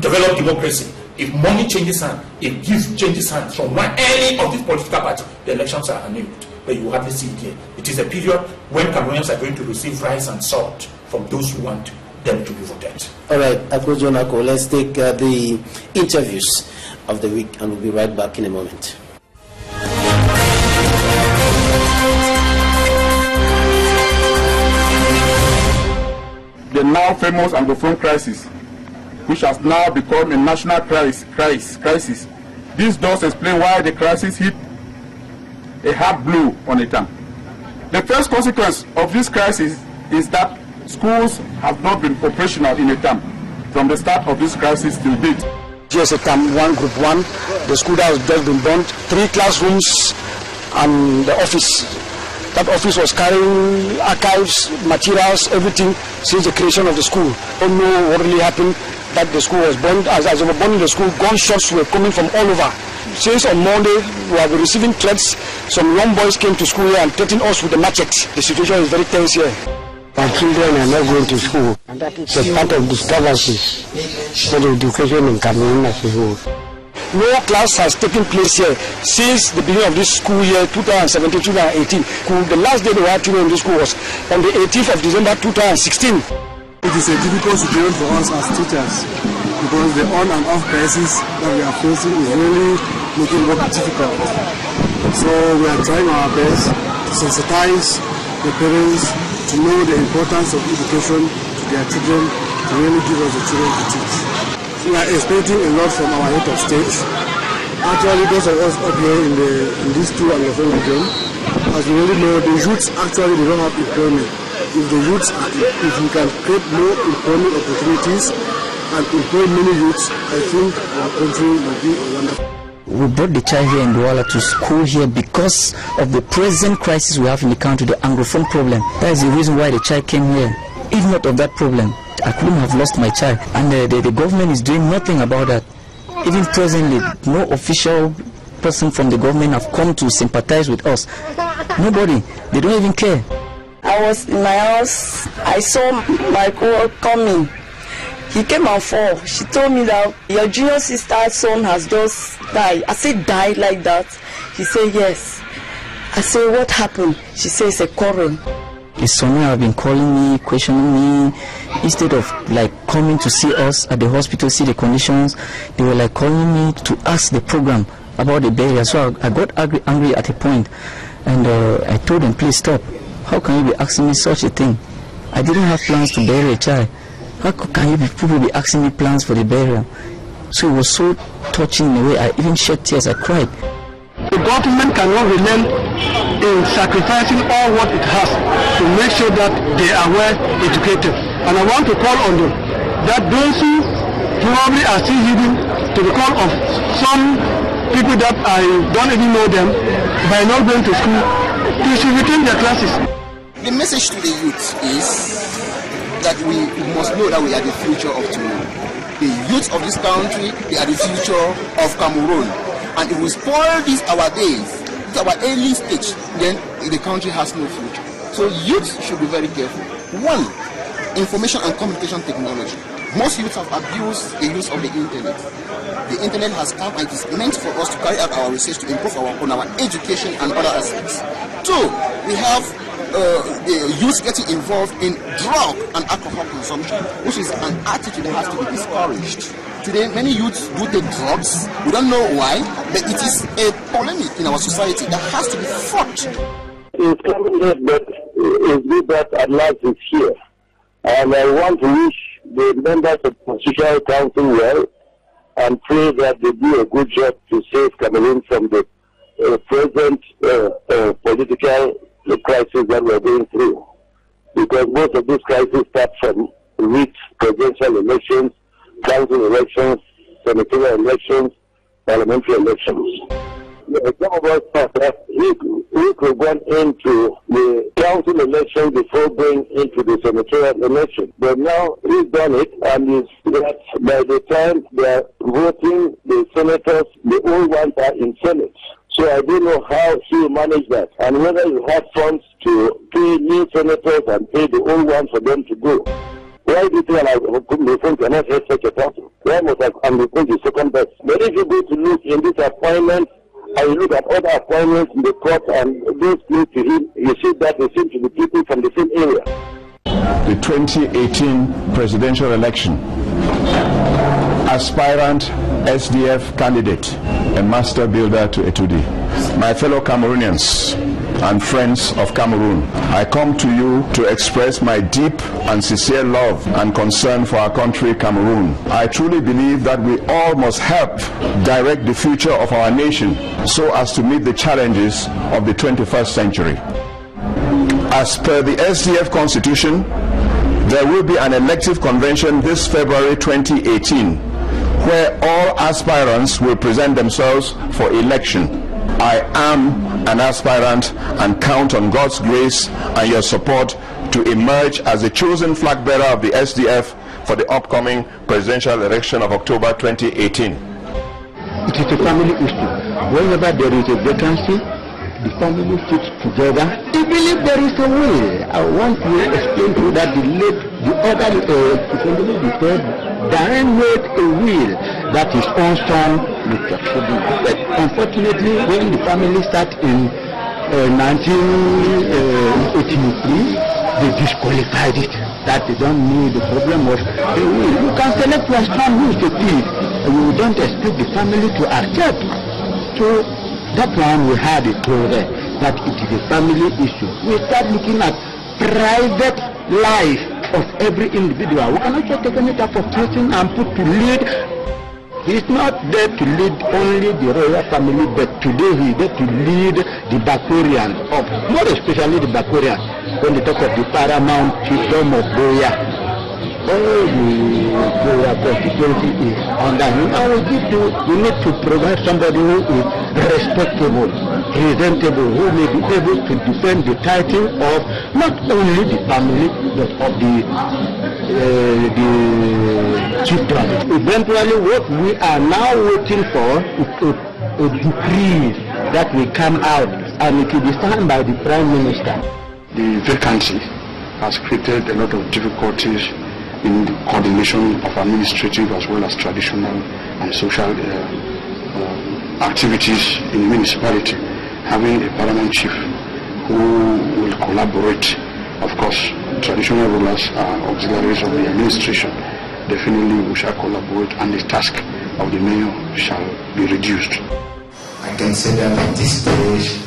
developed democracy, if money changes hands, if gift changes hands from any of these political parties, the elections are annulled. But you hardly see it here. It is a period when Cameroonians are going to receive rice and salt from those who want them to be voted. All right, Akrojonako, let's take the interviews of the week, and we'll be right back in a moment. The now famous Anglophone crisis, which has now become a national crisis. This does explain why the crisis hit a hard blow on Etam. The first consequence of this crisis is that schools have not been operational in Etam from the start of this crisis till date. Just Etam 1, Group 1, the school that has just been burnt, 3 classrooms and the office. That office was carrying archives, materials, everything since the creation of the school. Don't know what really happened, that the school was burned. As they were burning the school, gunshots were coming from all over. Since on Monday, we have been receiving threats. Some young boys came to school here and threatened us with the machete. The situation is very tense here. Our children are not going to school, and that is a part of disturbances for the education in Cameroon as a whole. No class has taken place here since the beginning of this school year, 2017-2018. The last day they were children in this school was on the 18th of December 2016. It is a difficult situation for us as teachers, because the on and off crisis that we are facing is really making work difficult. So we are trying our best to sensitize the parents to know the importance of education to their children, to really give us the children to teach. We are expecting a lot from our head of state. Actually, those of us up here in these 2 Anglophone regions, as we really know, the youths actually they don't have employment. If we can create more employment opportunities and employ many youths, I think our country will be wonderful. We brought the child here in Douala to school here because of the present crisis we have in the country, the Anglophone problem. That is the reason why the child came here. If not of that problem, I couldn't have lost my child. And the government is doing nothing about that. Even presently, no official person from the government have come to sympathize with us. Nobody. They don't even care. I was in my house. I saw my co coming. He came and fall. She told me that your junior sister's son has just died. I said, died like that? He said, yes. I said, what happened? She said, it's a quarrel. His son have been calling me, questioning me. Instead of like coming to see us at the hospital, see the conditions, they were like calling me to ask the program about the burial. So I got angry at a point, and I told them, please stop. How can you be asking me such a thing? I didn't have plans to bury a child. How can you people be asking me plans for the burial? So it was so touching in a way. I even shed tears. I cried. The government cannot relent in sacrificing all what it has to make sure that they are well educated. And I want to call on them that those who probably are still hidden to the call of some people that I don't even know them by not going to school, they should return their classes. The message to the youth is that we must know that we are the future of tomorrow. The youth of this country, they are the future of Cameroon. And if we spoil these our days, our early stage, then the country has no future. So youth should be very careful. One, information and communication technology. Most youths have abused the use of the internet. The internet has come and it is meant for us to carry out our research to improve on our education and other aspects. Two, we have the youth getting involved in drug and alcohol consumption, which is an attitude that has to be discouraged. Today, many youths do take drugs. We don't know why, but it is a polemic in our society that has to be fought. It's coming late, but it's good that at last it's here. And I want to wish the members of the Constitutional Council well and pray that they do a good job to save Cameroon from the present political crisis that we're going through. Because most of these crises start from weak presidential elections, council elections, senatorial elections, parliamentary elections. Some of us thought that we could go into the council election before going into the senatorial election. But now he's done it, and it's that by the time they are voting, the senators, the old ones are in Senate. So I don't know how he managed that, and whether you have funds to pay new senators and pay the old ones for them to go. Why do you think I cannot have such a council? Why must I become the second best? But if you go to look in this appointment, and you look at other appointments in the court and those close to him, you see that they seem to be people from the same area. The 2018 presidential election, aspirant SDF candidate, a master builder to Etudi. My fellow Cameroonians and friends of Cameroon, I come to you to express my deep and sincere love and concern for our country, Cameroon. I truly believe that we all must help direct the future of our nation so as to meet the challenges of the 21st century. As per the SDF Constitution, there will be an elective convention this February 2018, where all aspirants will present themselves for election. I am an aspirant and count on God's grace and your support to emerge as the chosen flag bearer of the SDF for the upcoming presidential election of October 2018. It is a family issue. Whenever there is a vacancy, the family sits together. I believe there is a way. I want to explain to you that the other Darren made a will that his own son looked at. But unfortunately, when the family started in 1983, they disqualified it. That they don't need. The problem was a will. You can select your son who is a thief, and you don't expect the family to accept. So that one we had it there, that it is a family issue. We start looking at private life of every individual. We cannot just take any type of person and put to lead. He is not there to lead only the royal family, but today he is there to lead the Bakorians, more especially the Bakorians. When they talk of the paramount chiefdom of Boya, all the Boya constituency is under him. And we need to provide somebody who is respectable, presentable, who may be able to defend the title of not only the family, but of the children. Eventually, what we are now waiting for is a decree that will come out, and it will be signed by the Prime Minister. The vacancy has created a lot of difficulties in the coordination of administrative as well as traditional and social activities in the municipality. Having a paramount chief who will collaborate, of course, traditional rulers are auxiliaries of the administration. Definitely we shall collaborate, and the task of the mayor shall be reduced. I can say that at this stage,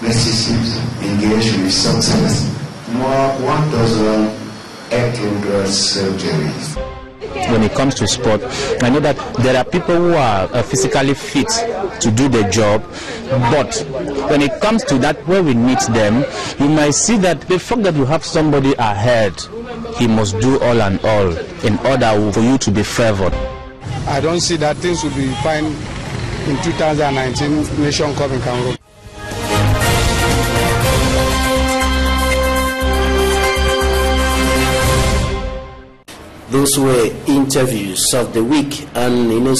Mississippi engaged with success more 1,800 surgeries. When it comes to sport, I know that there are people who are physically fit to do the job, but when it comes to that, where we meet them, you might see that the fact that you have somebody ahead, he must do all and all in order for you to be favored. I don't see that things will be fine in 2019 Nation Cup in Cameroon. Those were interviews of the week, and in our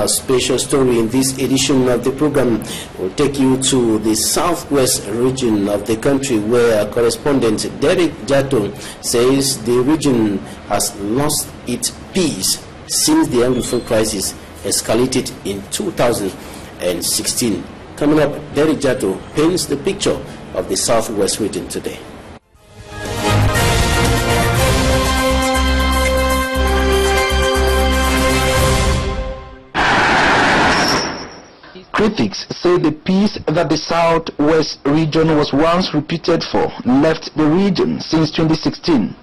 special story in this edition of the program, we'll take you to the southwest region of the country, where correspondent Derek Jato says the region has lost its peace since the Anglophone crisis escalated in 2016. Coming up, Derek Jato paints the picture of the southwest region today. Critics say the peace that the southwest region was once reputed for left the region since 2016.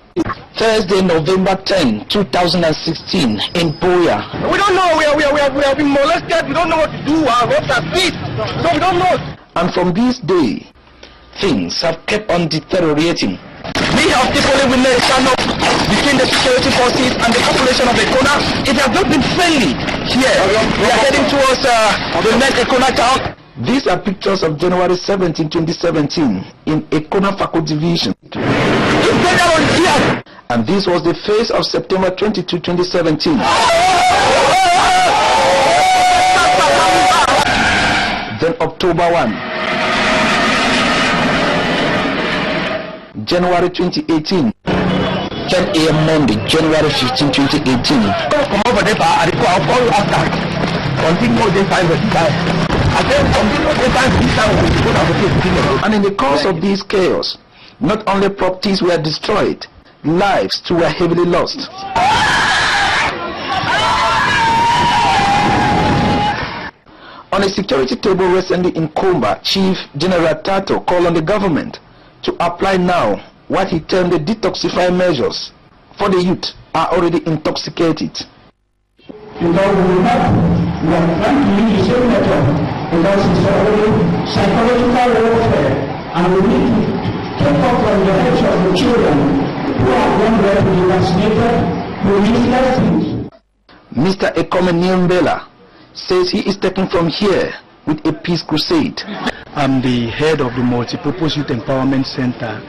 Thursday, November 10, 2016, in Buea. We don't know. We have been molested. We don't know what to do. Our ropes are split, so we don't know. And from this day, things have kept on deteriorating. We have people living there stand up between the security forces and the population of Ekona. It has not been friendly here. We are heading towards the next Ekona town. These are pictures of January 17, 2017 in Ekona Fako Division. And this was the face of September 22, 2017. Then October 1. January 2018. 10 a.m. Monday, January 15, 2018. Come over there, I'll call you after. Continue the time. And in the course of this chaos, not only properties were destroyed, lives too were heavily lost. On a security table recently in Kumba, Chief General Tato called on the government to apply now what he termed the detoxify measures, for the youth are already intoxicated. We are trying to use the same method because it's already psychological warfare, and we need to take off from the heads of the children who are going there to be vaccinated with useless things. Mr. Ekome Niembela says he is taken from here with a peace crusade. I'm the head of the Multipurpose Youth Empowerment Center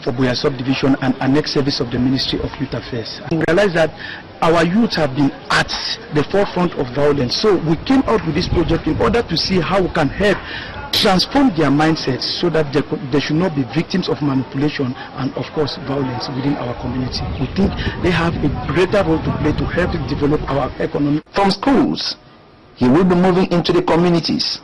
for Buea Subdivision and Annex Service of the Ministry of Youth Affairs. We realized that our youth have been at the forefront of violence, so we came out with this project in order to see how we can help transform their mindsets so that they should not be victims of manipulation and, of course, violence within our community. We think they have a greater role to play to help develop our economy. From schools, he will be moving into the communities.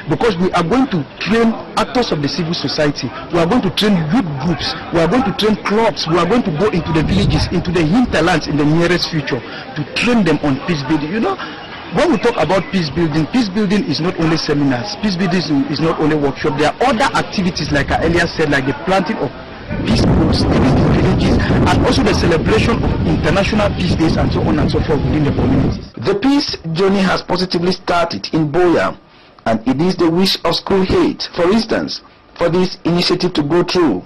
Because we are going to train actors of the civil society, we are going to train youth groups, we are going to train clubs, we are going to go into the villages, into the hinterlands in the nearest future to train them on peace building. You know, when we talk about peace building is not only seminars, peace building is not only workshops. There are other activities, like I earlier said, like the planting of peace groups in the villages, and also the celebration of international peace days and so on and so forth within the communities. The peace journey has positively started in Buea, and it is the wish of school heads, for instance, for this initiative to go through.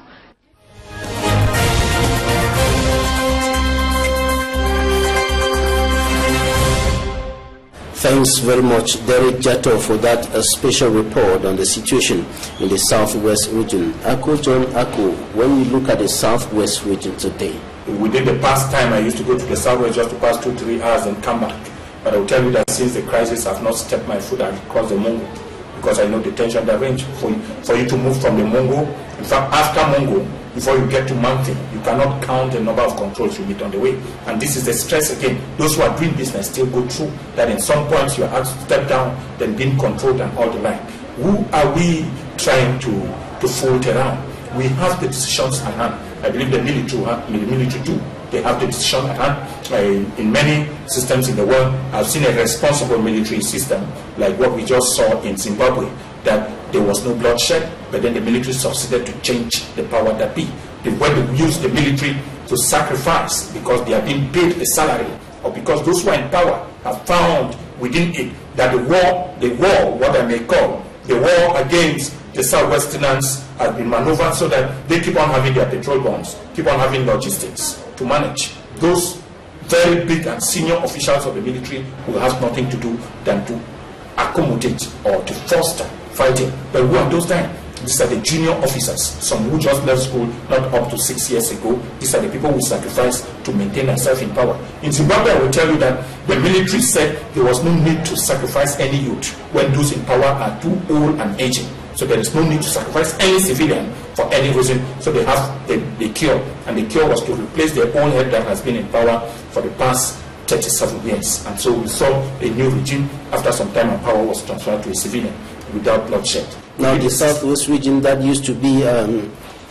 Thanks very much, Derek Jato, for that special report on the situation in the southwest region. Ako John Ako, when you look at the southwest region today, within the past time, I used to go to the southwest just to pass 2-3 hours and come back. But I will tell you that since the crisis, I've not stepped my foot across the Mungo, because I know the tension that range. For you to move from the Mungo, in fact, after Mungo, before you get to Mountain, you cannot count the number of controls you meet on the way. And this is the stress again. Those who are doing business still go through that. In some points, you are asked to step down, then being controlled and all the like. Who are we trying to fold around? We have the decisions at hand. I believe the military too. They have the decision at hand. In many systems in the world, I've seen a responsible military system, like what we just saw in Zimbabwe, that there was no bloodshed, but then the military succeeded to change the power that be. When they use the military to sacrifice because they are being paid a salary, or because those who are in power have found within it that the war, what I may call, the war against the Southwesterners has been maneuvered so that they keep on having their petrol bombs, keep on having logistics to manage. Those very big and senior officials of the military will have nothing to do than to accommodate or to foster fighting. But who are those then? These are the junior officers, some who just left school not up to 6 years ago. These are the people who sacrificed to maintain themselves in power. In Zimbabwe, I will tell you that the military said there was no need to sacrifice any youth when those in power are too old and aging. So there is no need to sacrifice any civilian for any reason. So they have the cure, and the cure was to replace their own head that has been in power for the past 37 years. And so we saw a new regime after some time, and power was transferred to a civilian without bloodshed. Now the southwest region that used to be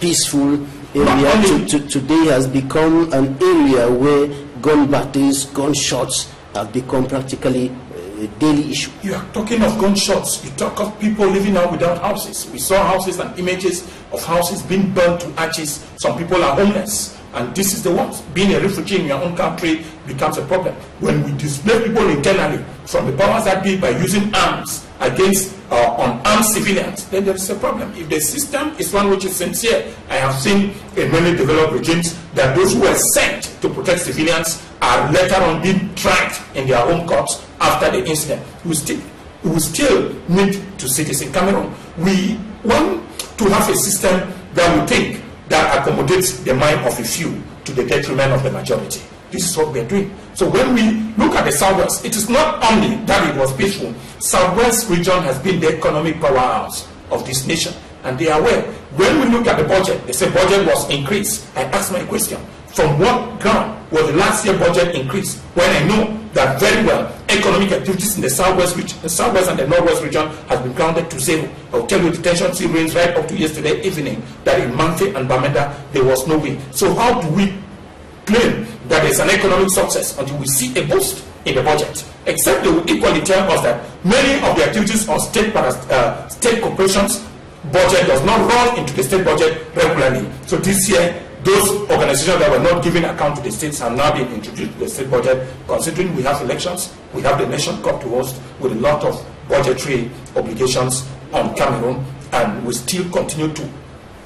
peaceful area today has become an area where gun battles, gunshots have become practically a daily issue. You are talking of gunshots. You talk of people living out without houses. We saw houses and images of houses being burned to ashes. Some people are homeless. And this is the ones. Being a refugee in your own country becomes a problem. When we display people internally from the powers that be by using arms against unarmed civilians, then there is a problem. If the system is one which is sincere, I have seen in many developed regimes that those who were sent to protect civilians are later on being tried in their own courts after the incident. We still need to see this in Cameroon. We want to have a system that we think that accommodates the mind of a few to the detriment of the majority. This is what we are doing. So when we look at the Southwest, it is not only that it was peaceful. Southwest region has been the economic powerhouse of this nation, and they are aware. When we look at the budget, they say budget was increased. I ask my question, from what ground was the last year budget increased, when I know that very well economic activities in the Southwest region, the Southwest and the Northwest region has been grounded to zero. I will tell you the tension still reigns right up to yesterday evening that in Manfe and Bamenda there was no wind. So how do we claim that there's an economic success until we see a boost in the budget? Except they will equally tell us that many of the activities on state corporations budget does not run into the state budget regularly. So this year, those organizations that were not giving account to the states have now been introduced to the state budget. Considering we have elections, we have the Nation Cup to host with a lot of budgetary obligations on Cameroon, and we still continue to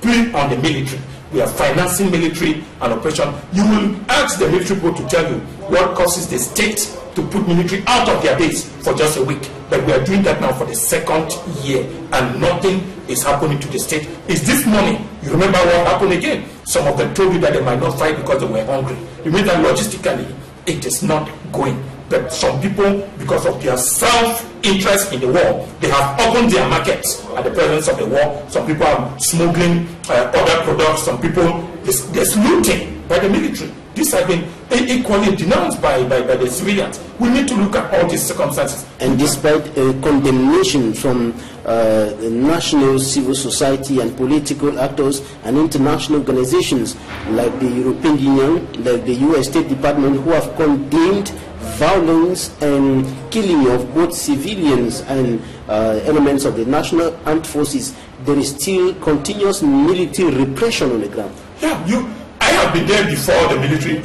play on the military. We are financing military and operation. You will ask the military people to tell you what causes the state to put military out of their base for just a week. But we are doing that now for the second year, and nothing is happening to the state. Is this money? You remember what happened again? Some of them told you that they might not fight because they were hungry. You mean that logistically, it is not going. But some people, because of their self-interest in the war, they have opened their markets at the presence of the war. Some people are smuggling other products. Some people, there's looting by the military. This has been equally denounced by the civilians. We need to look at all these circumstances. And despite condemnation from the national civil society and political actors and international organizations like the European Union, like the US State Department, who have condemned violence and killing of both civilians and elements of the national armed forces, there is still continuous military repression on the ground. Yeah, I have been there before the military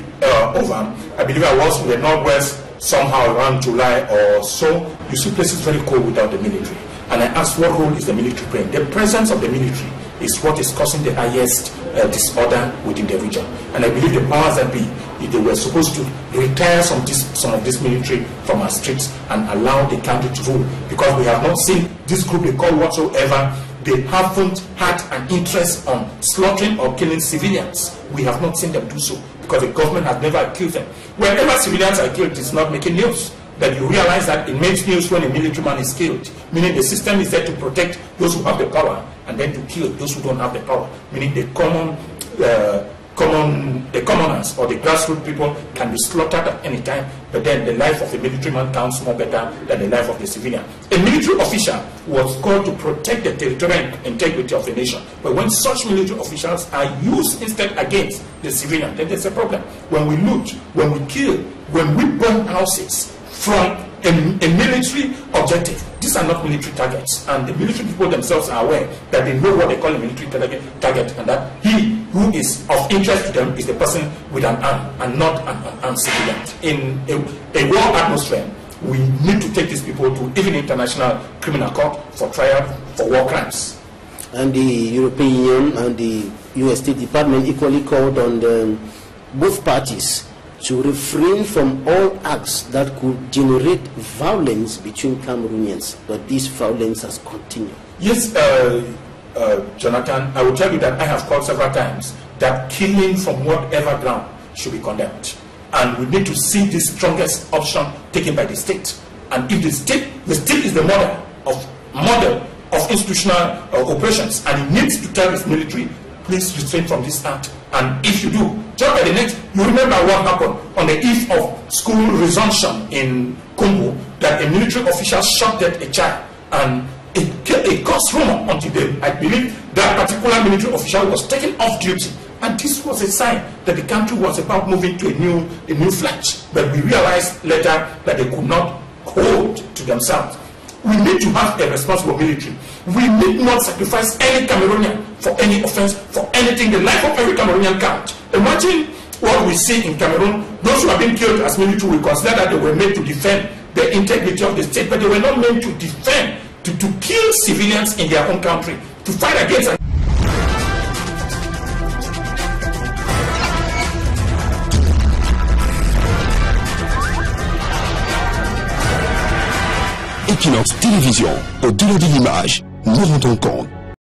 over. I believe I was in the Northwest somehow around July or so. You see places very cold without the military. And I asked, what role is the military playing? The presence of the military is what is causing the highest disorder within the region. And I believe the powers that be, if they were supposed to retire some of this military from our streets and allow the country to rule, because we have not seen this group they call whatsoever they haven't had an interest on slaughtering or killing civilians. We have not seen them do so because the government has never killed them. Whenever civilians are killed, it's not making news. That you realize that it makes news when a military man is killed, meaning the system is there to protect those who have the power and then to kill those who don't have the power, meaning the commoners or the grassroots people can be slaughtered at any time, but then the life of the military man counts more better than the life of the civilian. A military official was called to protect the territorial integrity of the nation, but when such military officials are used instead against the civilian, then there's a problem. When we loot, when we kill, when we burn houses from a military objective, these are not military targets, and the military people themselves are aware that they know what they call a military target, and that he who is of interest to them is the person with an arm and not an unarmed civilian. In a war atmosphere, we need to take these people to even International Criminal Court for trial for war crimes. And the European Union and the US State Department equally called on both parties to refrain from all acts that could generate violence between Cameroonians, but this violence has continued. Yes, Jonathan, I will tell you that I have called several times that killing from whatever ground should be condemned. And we need to see the strongest option taken by the state. And if the state is the model of institutional operations, and it needs to tell its military, please refrain from this act. And if you do, just by the next, you remember what happened on the eve of school resumption in Congo, that a military official shot dead a child, and it caused rumor until then. I believe that particular military official was taken off duty, and this was a sign that the country was about moving to a new fledge. But we realized later that they could not hold to themselves. We need to have a responsible military. We need not sacrifice any Cameroonian for any offense, for anything. The life of every Cameroonian counts. Imagine what we see in Cameroon. Those who have been killed as military, we consider that they were made to defend the integrity of the state, but they were not meant to defend, to kill civilians in their own country, to fight against. Equinox Télévision, au-delà de l'image, nous rendons compte.